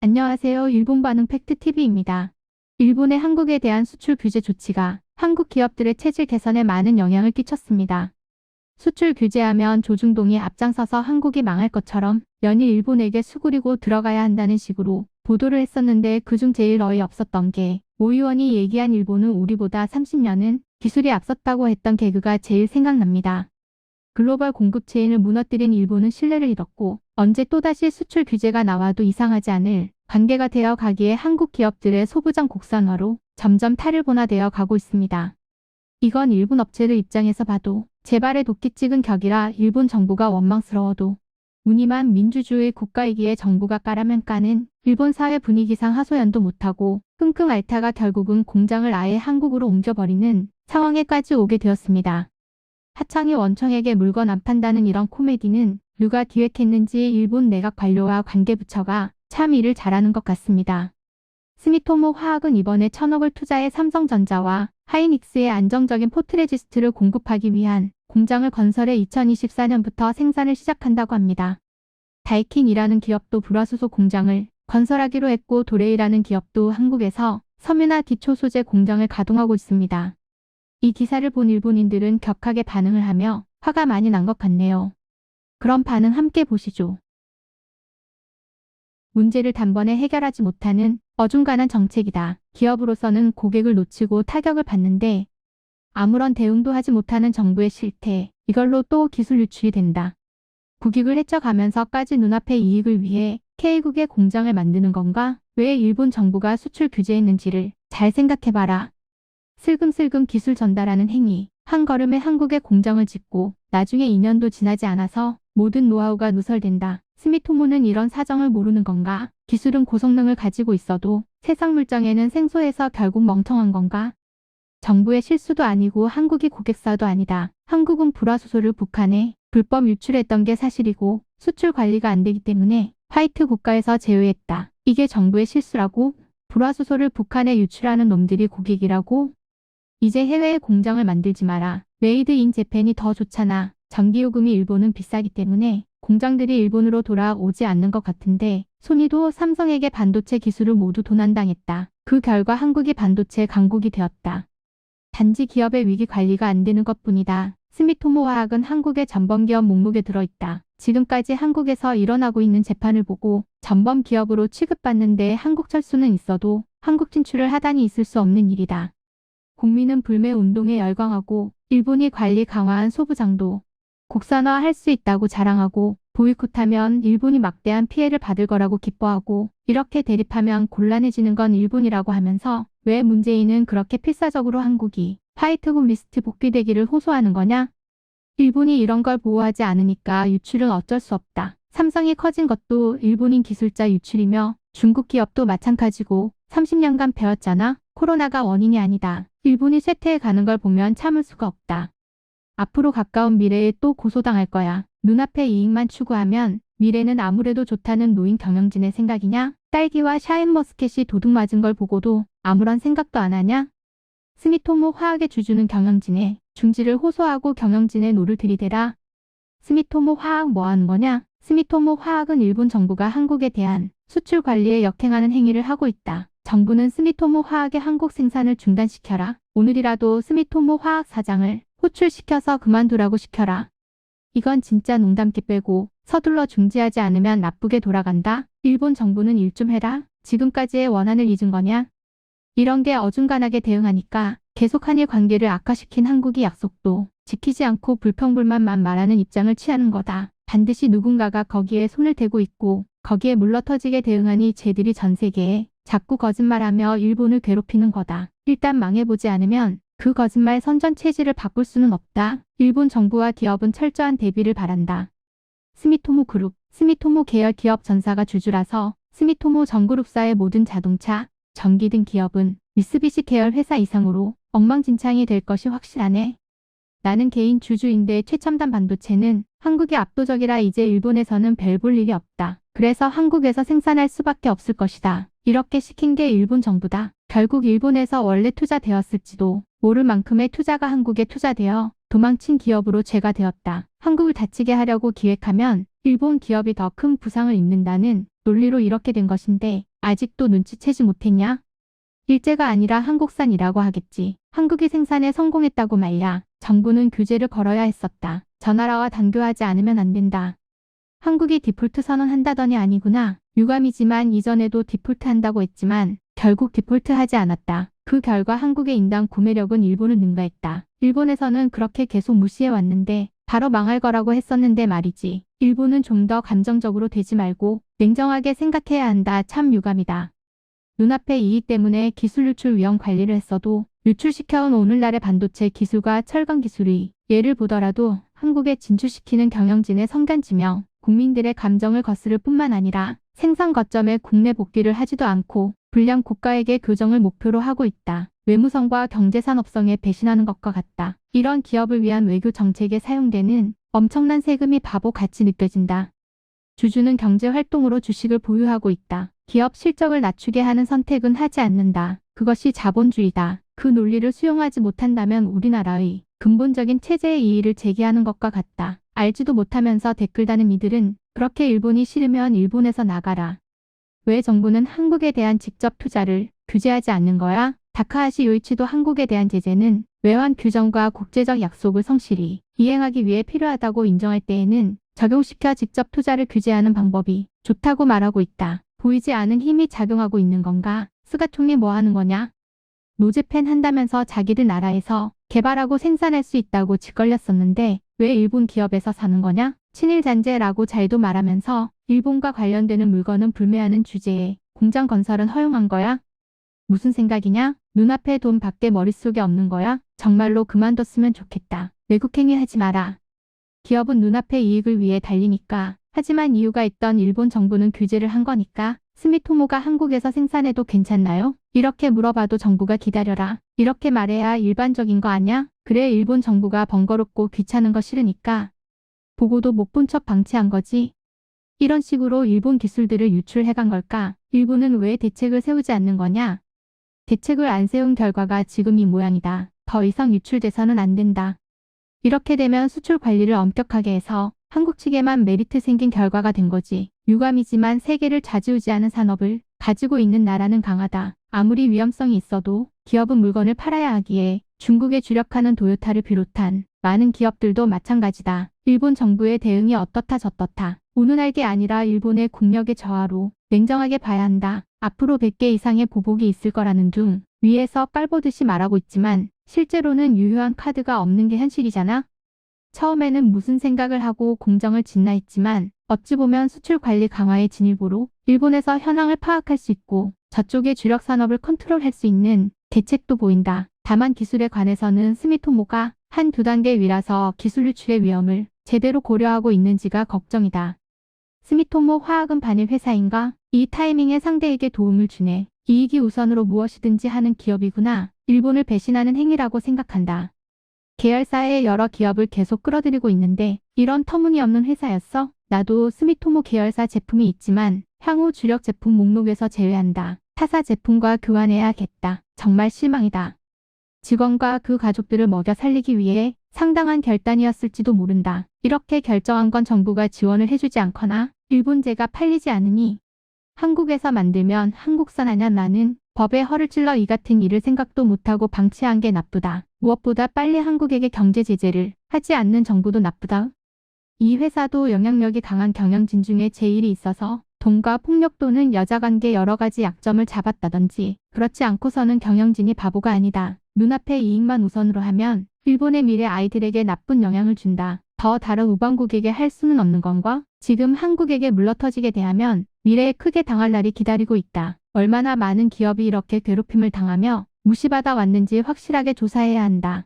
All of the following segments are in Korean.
안녕하세요. 일본 반응 팩트TV입니다. 일본의 한국에 대한 수출 규제 조치가 한국 기업들의 체질 개선에 많은 영향을 끼쳤습니다. 수출 규제하면 조중동이 앞장서서 한국이 망할 것처럼 연일 일본에게 수그리고 들어가야 한다는 식으로 보도를 했었는데 그중 제일 어이없었던 게 오 의원이 얘기한 일본은 우리보다 30년은 기술이 앞섰다고 했던 개그가 제일 생각납니다. 글로벌 공급 체인을 무너뜨린 일본은 신뢰를 잃었고 언제 또다시 수출 규제가 나와도 이상하지 않을 관계가 되어 가기에 한국 기업들의 소부장 곡선화로 점점 탈일본화되어 가고 있습니다. 이건 일본 업체들 입장에서 봐도 제발의 도끼 찍은 격이라 일본 정부가 원망스러워도 무늬만 민주주의 국가이기에 정부가 까라면 까는 일본 사회 분위기상 하소연도 못하고 끙끙 앓다가 결국은 공장을 아예 한국으로 옮겨버리는 상황에까지 오게 되었습니다. 하청이 원청에게 물건 안 판다는 이런 코미디는 누가 기획했는지 일본 내각 관료와 관계부처가 참 일을 잘하는 것 같습니다. 스미토모 화학은 이번에 1,000억을 투자해 삼성전자와 하이닉스의 안정적인 포트레지스트를 공급하기 위한 공장을 건설해 2024년부터 생산을 시작한다고 합니다. 다이킨이라는 기업도 불화수소 공장을 건설하기로 했고 도레이라는 기업도 한국에서 섬유나 기초소재 공장을 가동하고 있습니다. 이 기사를 본 일본인들은 격하게 반응을 하며 화가 많이 난 것 같네요. 그럼 반응 함께 보시죠. 문제를 단번에 해결하지 못하는 어중간한 정책이다. 기업으로서는 고객을 놓치고 타격을 받는데 아무런 대응도 하지 못하는 정부의 실태, 이걸로 또 기술 유출이 된다. 국익을 헤쳐가면서까지 눈앞의 이익을 위해 K국의 공장을 만드는 건가? 왜 일본 정부가 수출 규제했는지를 잘 생각해봐라. 슬금슬금 기술 전달하는 행위, 한 걸음에 한국에 공장을 짓고 나중에 2년도 지나지 않아서 모든 노하우가 누설된다. 스미토모는 이런 사정을 모르는 건가? 기술은 고성능을 가지고 있어도 세상 물정에는 생소해서 결국 멍청한 건가? 정부의 실수도 아니고 한국이 고객사도 아니다. 한국은 불화수소를 북한에 불법 유출했던 게 사실이고 수출 관리가 안 되기 때문에 화이트 국가에서 제외했다. 이게 정부의 실수라고? 불화수소를 북한에 유출하는 놈들이 고객이라고? 이제 해외에 공장을 만들지 마라. 메이드 인 재팬이 더 좋잖아. 전기요금이 일본은 비싸기 때문에 공장들이 일본으로 돌아오지 않는 것 같은데 소니도 삼성에게 반도체 기술을 모두 도난당했다. 그 결과 한국이 반도체 강국이 되었다. 단지 기업의 위기 관리가 안 되는 것뿐이다. 스미토모 화학은 한국의 전범기업 목록에 들어있다. 지금까지 한국에서 일어나고 있는 재판을 보고 전범기업으로 취급받는데 한국철수는 있어도 한국 진출을 하다니 있을 수 없는 일이다. 국민은 불매운동에 열광하고 일본이 관리 강화한 소부장도 국산화할 수 있다고 자랑하고 보이콧하면 일본이 막대한 피해를 받을 거라고 기뻐하고 이렇게 대립하면 곤란해지는 건 일본이라고 하면서 왜 문재인은 그렇게 필사적으로 한국이 화이트국 리스트 복귀되기를 호소하는 거냐? 일본이 이런 걸 보호하지 않으니까 유출은 어쩔 수 없다. 삼성이 커진 것도 일본인 기술자 유출이며 중국 기업도 마찬가지고 30년간 배웠잖아. 코로나가 원인이 아니다. 일본이 쇠퇴해 가는 걸 보면 참을 수가 없다. 앞으로 가까운 미래에 또 고소당할 거야. 눈앞의 이익만 추구하면 미래는 아무래도 좋다는 노인 경영진의 생각이냐? 딸기와 샤인머스켓이 도둑 맞은 걸 보고도 아무런 생각도 안 하냐? 스미토모 화학의 주주는 경영진의 중지를 호소하고 경영진의 노를 들이대라. 스미토모 화학 뭐 하는 거냐? 스미토모 화학은 일본 정부가 한국에 대한 수출 관리에 역행하는 행위를 하고 있다. 정부는 스미토모 화학의 한국 생산을 중단시켜라. 오늘이라도 스미토모 화학 사장을 호출시켜서 그만두라고 시켜라. 이건 진짜 농담기 빼고 서둘러 중지하지 않으면 나쁘게 돌아간다. 일본 정부는 일 좀 해라. 지금까지의 원한을 잊은 거냐? 이런 게 어중간하게 대응하니까 계속 한일 관계를 악화시킨 한국이 약속도 지키지 않고 불평불만만 말하는 입장을 취하는 거다. 반드시 누군가가 거기에 손을 대고 있고 거기에 물러터지게 대응하니 쟤들이 전 세계에 자꾸 거짓말하며 일본을 괴롭히는 거다. 일단 망해보지 않으면 그 거짓말 선전 체질을 바꿀 수는 없다. 일본 정부와 기업은 철저한 대비를 바란다. 스미토모 그룹, 스미토모 계열 기업 전사가 주주라서 스미토모 전그룹사의 모든 자동차, 전기 등 기업은 미쓰비시 계열 회사 이상으로 엉망진창이 될 것이 확실하네. 나는 개인 주주인데 최첨단 반도체는 한국이 압도적이라 이제 일본에서는 별 볼 일이 없다. 그래서 한국에서 생산할 수밖에 없을 것이다. 이렇게 시킨 게 일본 정부다. 결국 일본에서 원래 투자되었을지도 모를 만큼의 투자가 한국에 투자되어 도망친 기업으로 죄가 되었다. 한국을 다치게 하려고 기획하면 일본 기업이 더 큰 부상을 입는다는 논리로 이렇게 된 것인데 아직도 눈치채지 못했냐? 일제가 아니라 한국산이라고 하겠지. 한국이 생산에 성공했다고 말야. 정부는 규제를 걸어야 했었다. 저 나라와 단교하지 않으면 안 된다. 한국이 디폴트 선언한다더니 아니구나. 유감이지만 이전에도 디폴트 한다고 했지만 결국 디폴트 하지 않았다. 그 결과 한국의 인당 구매력은 일본을 능가했다. 일본에서는 그렇게 계속 무시해 왔는데 바로 망할 거라고 했었는데 말이지. 일본은 좀 더 감정적으로 되지 말고 냉정하게 생각해야 한다. 참 유감이다. 눈앞의 이익 때문에 기술 유출 위험 관리를 했어도 유출시켜온 오늘날의 반도체 기술과 철강 기술의 예를 보더라도 한국에 진출시키는 경영진의 성견지명, 국민들의 감정을 거스를 뿐만 아니라 생산 거점에 국내 복귀를 하지도 않고 불량 국가에게 교정을 목표로 하고 있다. 외무성과 경제산업성에 배신하는 것과 같다. 이런 기업을 위한 외교 정책에 사용되는 엄청난 세금이 바보같이 느껴진다. 주주는 경제활동으로 주식을 보유하고 있다. 기업 실적을 낮추게 하는 선택은 하지 않는다. 그것이 자본주의다. 그 논리를 수용하지 못한다면 우리나라의 근본적인 체제의 이의를 제기하는 것과 같다. 알지도 못하면서 댓글 다는 이들은 그렇게 일본이 싫으면 일본에서 나가라. 왜 정부는 한국에 대한 직접 투자를 규제하지 않는 거야? 다카하시 요이치도 한국에 대한 제재는 외환 규정과 국제적 약속을 성실히 이행하기 위해 필요하다고 인정할 때에는 적용시켜 직접 투자를 규제하는 방법이 좋다고 말하고 있다. 보이지 않은 힘이 작용하고 있는 건가? 스가총리 뭐 하는 거냐? 노제팬 한다면서 자기들 나라에서 개발하고 생산할 수 있다고 짓걸렸었는데 왜 일본 기업에서 사는 거냐? 친일잔재라고 잘도 말하면서 일본과 관련되는 물건은 불매하는 주제에 공장 건설은 허용한 거야? 무슨 생각이냐? 눈앞에 돈 밖에 머릿속에 없는 거야? 정말로 그만뒀으면 좋겠다. 외국행위 하지 마라. 기업은 눈앞의 이익을 위해 달리니까. 하지만 이유가 있던 일본 정부는 규제를 한 거니까. 스미토모가 한국에서 생산해도 괜찮나요? 이렇게 물어봐도 정부가 기다려라. 이렇게 말해야 일반적인 거 아냐? 그래 일본 정부가 번거롭고 귀찮은 거 싫으니까. 보고도 못 본 척 방치한 거지. 이런 식으로 일본 기술들을 유출해간 걸까? 일본은 왜 대책을 세우지 않는 거냐? 대책을 안 세운 결과가 지금 이 모양이다. 더 이상 유출돼서는 안 된다. 이렇게 되면 수출 관리를 엄격하게 해서 한국 측에만 메리트 생긴 결과가 된 거지. 유감이지만 세계를 좌지우지하는 산업을 가지고 있는 나라는 강하다. 아무리 위험성이 있어도 기업은 물건을 팔아야 하기에 중국에 주력하는 도요타를 비롯한 많은 기업들도 마찬가지다. 일본 정부의 대응이 어떻다 저떻다. 운운할 게 아니라 일본의 국력의 저하로 냉정하게 봐야 한다. 앞으로 100개 이상의 보복이 있을 거라는 둥 위에서 깔보듯이 말하고 있지만 실제로는 유효한 카드가 없는 게 현실이잖아. 처음에는 무슨 생각을 하고 공정을 짓나 했지만 어찌 보면 수출 관리 강화의 진일보로 일본에서 현황을 파악할 수 있고 저쪽의 주력 산업을 컨트롤할 수 있는 대책도 보인다. 다만 기술에 관해서는 스미토모가 한 두 단계 위라서 기술 유출의 위험을 제대로 고려하고 있는지가 걱정이다. 스미토모 화학은 반일 회사인가? 이 타이밍에 상대에게 도움을 주네. 이익이 우선으로 무엇이든지 하는 기업이구나. 일본을 배신하는 행위라고 생각한다. 계열사의 여러 기업을 계속 끌어들이고 있는데 이런 터무니없는 회사였어? 나도 스미토모 계열사 제품이 있지만 향후 주력 제품 목록에서 제외한다. 타사 제품과 교환해야겠다. 정말 실망이다. 직원과 그 가족들을 먹여 살리기 위해 상당한 결단이었을지도 모른다. 이렇게 결정한 건 정부가 지원을 해주지 않거나 일본제가 팔리지 않으니 한국에서 만들면 한국산 아냐. 나는 법에 허를 찔러 이 같은 일을 생각도 못하고 방치한 게 나쁘다. 무엇보다 빨리 한국에게 경제 제재를 하지 않는 정부도 나쁘다. 이 회사도 영향력이 강한 경영진 중에 제일이 있어서 돈과 폭력 또는 여자관계 여러 가지 약점을 잡았다든지 그렇지 않고서는 경영진이 바보가 아니다. 눈앞의 이익만 우선으로 하면 일본의 미래 아이들에게 나쁜 영향을 준다. 더 다른 우방국에게 할 수는 없는 건가? 지금 한국에게 물러터지게 대하면 미래에 크게 당할 날이 기다리고 있다. 얼마나 많은 기업이 이렇게 괴롭힘을 당하며 무시받아 왔는지 확실하게 조사해야 한다.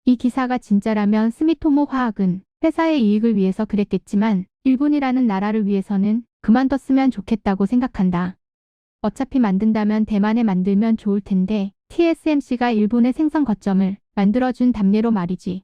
이 기사가 진짜라면 스미토모 화학은 회사의 이익을 위해서 그랬겠지만 일본이라는 나라를 위해서는 그만뒀으면 좋겠다고 생각한다. 어차피 만든다면 대만에 만들면 좋을 텐데 TSMC가 일본의 생산 거점을 만들어준 답례로 말이지.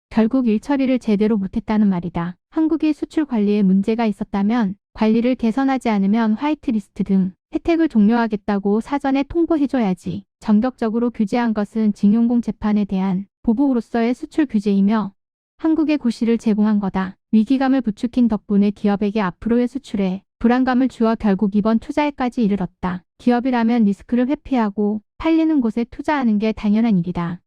결국 일 처리를 제대로 못했다는 말이다. 한국이 수출 관리에 문제가 있었다면 관리를 개선하지 않으면 화이트리스트 등 혜택을 종료하겠다고 사전에 통보해줘야지. 전격적으로 규제한 것은 징용공 재판에 대한 보복으로서의 수출 규제이며 한국의 구실을 제공한 거다. 위기감을 부추긴 덕분에 기업에게 앞으로의 수출에 불안감을 주어 결국 이번 투자에까지 이르렀다. 기업이라면 리스크를 회피하고 팔리는 곳에 투자하는 게 당연한 일이다.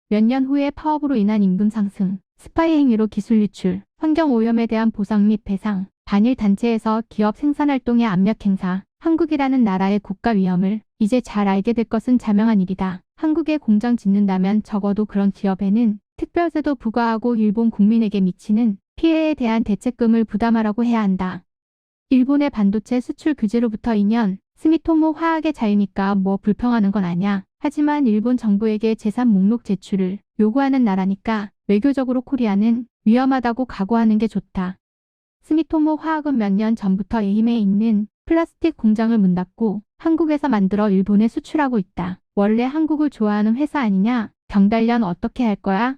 몇 년 후에 파업으로 인한 임금 상승, 스파이 행위로 기술 유출, 환경 오염에 대한 보상 및 배상, 반일 단체에서 기업 생산활동의 압력 행사, 한국이라는 나라의 국가 위험을 이제 잘 알게 될 것은 자명한 일이다. 한국에 공장 짓는다면 적어도 그런 기업에는 특별세도 부과하고 일본 국민에게 미치는 피해에 대한 대책금을 부담하라고 해야 한다. 일본의 반도체 수출 규제로부터 2년, 스미토모 화학의 자유니까 뭐 불평하는 건 아냐. 하지만 일본 정부에게 재산 목록 제출을 요구하는 나라니까 외교적으로 코리아는 위험하다고 각오하는 게 좋다. 스미토모 화학은 몇 년 전부터 에임에 있는 플라스틱 공장을 문 닫고 한국에서 만들어 일본에 수출하고 있다. 원래 한국을 좋아하는 회사 아니냐? 경달련 어떻게 할 거야?